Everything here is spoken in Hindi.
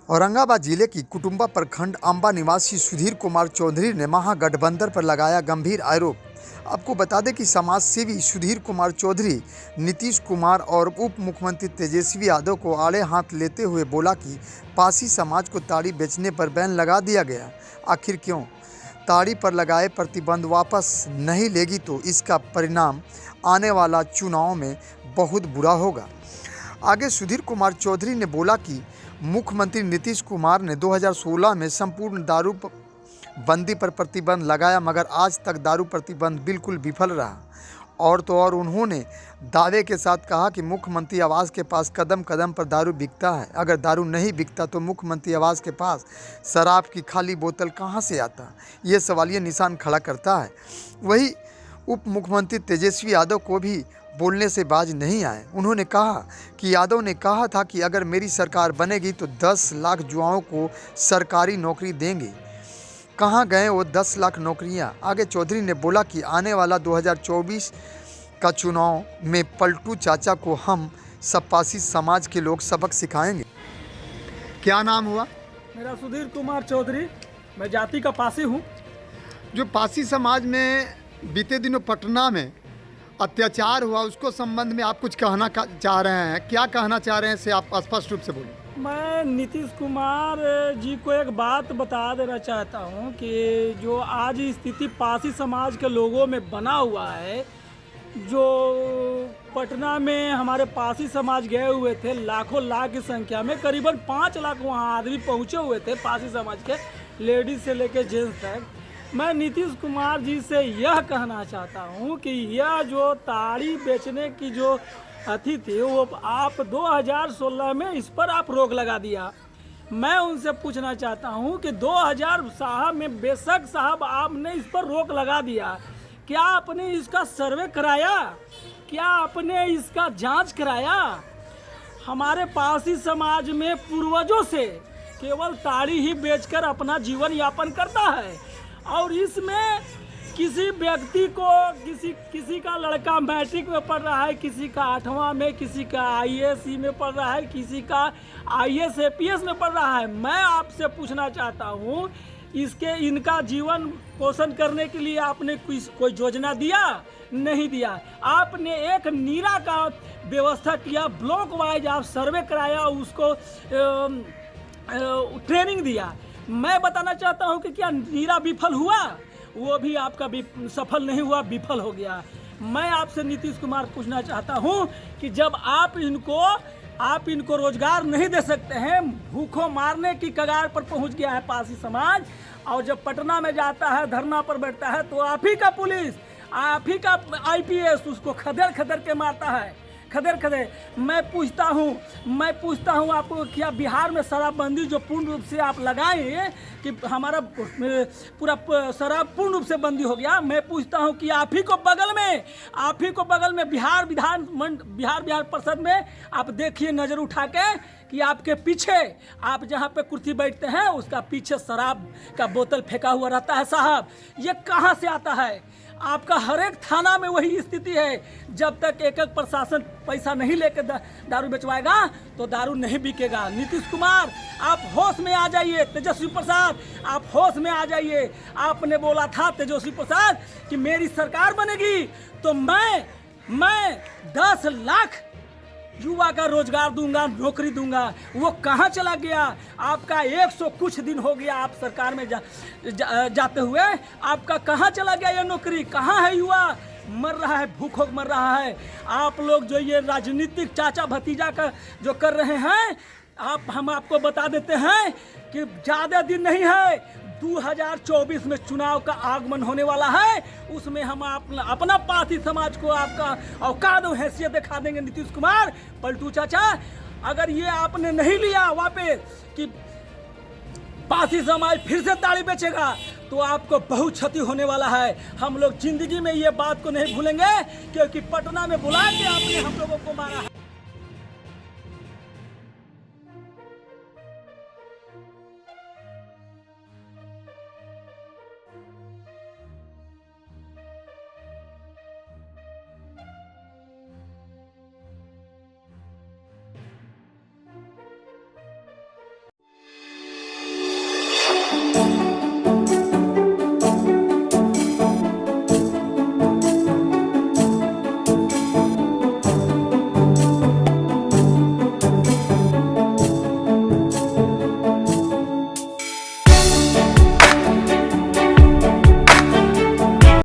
औरंगाबाद जिले की कुटुंबा प्रखंड अंबा निवासी सुधीर कुमार चौधरी ने महागठबंधन पर लगाया गंभीर आरोप। आपको बता दें कि समाज सेवी सुधीर कुमार चौधरी नीतीश कुमार और उप मुख्यमंत्री तेजस्वी यादव को आड़े हाथ लेते हुए बोला कि पासी समाज को ताड़ी बेचने पर बैन लगा दिया गया। आखिर क्यों? ताड़ी पर लगाए प्रतिबंध वापस नहीं लेगी तो इसका परिणाम आने वाला चुनाव में बहुत बुरा होगा। आगे सुधीर कुमार चौधरी ने बोला कि मुख्यमंत्री नीतीश कुमार ने 2016 में संपूर्ण दारू बंदी पर प्रतिबंध लगाया, मगर आज तक दारू प्रतिबंध बिल्कुल विफल रहा। और तो और उन्होंने दावे के साथ कहा कि मुख्यमंत्री आवास के पास कदम कदम पर दारू बिकता है। अगर दारू नहीं बिकता तो मुख्यमंत्री आवास के पास शराब की खाली बोतल कहां से आता? ये सवालिया निशान खड़ा करता है। वही उप मुख्यमंत्री तेजस्वी यादव को भी बोलने से बाज नहीं आए। उन्होंने कहा कि यादव ने कहा था कि अगर मेरी सरकार बनेगी तो 10 लाख युवाओं को सरकारी नौकरी देंगे। कहाँ गए वो 10 लाख नौकरियां? आगे चौधरी ने बोला कि आने वाला 2024 का चुनाव में पलटू चाचा को हम सब पासी समाज के लोग सबक सिखाएंगे। क्या नाम हुआ? मेरा सुधीर कुमार चौधरी, मैं जाति का पासी हूँ। जो पासी समाज में बीते दिनों पटना में अत्याचार हुआ, उसको संबंध में आप कुछ कहना चाह रहे हैं? क्या कहना चाह रहे हैं से आप स्पष्ट रूप से बोलिए। मैं नीतीश कुमार जी को एक बात बता देना चाहता हूँ कि जो आज स्थिति पासी समाज के लोगों में बना हुआ है, जो पटना में हमारे पासी समाज गए हुए थे, लाखों लाख की संख्या में करीबन 5 लाख वहाँ आदमी पहुँचे हुए थे पासी समाज के, लेडीज से लेकर जेंट्स तक। मैं नीतीश कुमार जी से यह कहना चाहता हूँ कि यह जो ताड़ी बेचने की जो अति थी वो आप 2016 में इस पर आप रोक लगा दिया। मैं उनसे पूछना चाहता हूँ कि 2000 साहब में बेशक साहब आपने इस पर रोक लगा दिया, क्या आपने इसका सर्वे कराया? क्या आपने इसका जांच कराया? हमारे पारसी समाज में पूर्वजों से केवल ताड़ी ही बेचकर अपना जीवन यापन करता है, और इसमें किसी व्यक्ति को किसी का लड़का मैट्रिक में पढ़ रहा है, किसी का 8वां में, किसी का IAS में पढ़ रहा है, किसी का IAS APS में पढ़ रहा है। मैं आपसे पूछना चाहता हूँ, इनका जीवन पोषण करने के लिए आपने कोई योजना दिया? नहीं दिया। आपने एक नीरा का व्यवस्था किया, ब्लॉक वाइज आप सर्वे कराया, उसको ट्रेनिंग दिया। मैं बताना चाहता हूँ कि क्या नीरा विफल हुआ? वो भी आपका सफल नहीं हुआ, विफल हो गया। मैं आपसे नीतीश कुमार पूछना चाहता हूँ कि जब आप इनको रोजगार नहीं दे सकते हैं, भूखों मारने की कगार पर पहुँच गया है पासी समाज, और जब पटना में जाता है, धरना पर बैठता है, तो आप ही का पुलिस, आप ही का IPS उसको खदेड़ खदेड़ के मारता है, खदेड़ खदेड़। मैं पूछता हूँ आपको, क्या बिहार में शराबबंदी जो पूर्ण रूप से आप लगाएं कि हमारा पूरा शराब पूर्ण रूप से बंदी हो गया, मैं पूछता हूँ कि आप ही को बगल में बिहार परिषद में आप देखिए नज़र उठा के कि आपके पीछे, आप जहाँ पे कुर्सी बैठते हैं उसका पीछे शराब का बोतल फेंका हुआ रहता है। साहब, ये कहाँ से आता है? आपका हर एक थाना में वही स्थिति है। जब तक एक प्रशासन पैसा नहीं लेकर दारू बेचवाएगा तो दारू नहीं बिकेगा। नीतीश कुमार, आप होश में आ जाइए। तेजस्वी प्रसाद, आप होश में आ जाइए। आपने बोला था तेजस्वी प्रसाद कि मेरी सरकार बनेगी तो मैं 10 लाख युवा का रोजगार दूंगा, नौकरी दूंगा। वो कहाँ चला गया? आपका 100 कुछ दिन हो गया आप सरकार में जाते हुए, आपका कहाँ चला गया ये नौकरी? कहाँ है युवा? मर रहा है, भूखों मर रहा है। आप लोग जो ये राजनीतिक चाचा भतीजा का जो कर रहे हैं, हम आपको बता देते हैं कि ज़्यादा दिन नहीं है, 2024 में चुनाव का आगमन होने वाला है। उसमें हम अपना पासी समाज को आपका औकात और हैसियत दिखा देंगे। नीतीश कुमार, पलटू चाचा, अगर ये आपने नहीं लिया वापस कि पासी समाज फिर से ताड़ी बेचेगा तो आपको बहुत क्षति होने वाला है। हम लोग जिंदगी में ये बात को नहीं भूलेंगे, क्योंकि पटना में बुला के आपने हम लोगों को मारा है।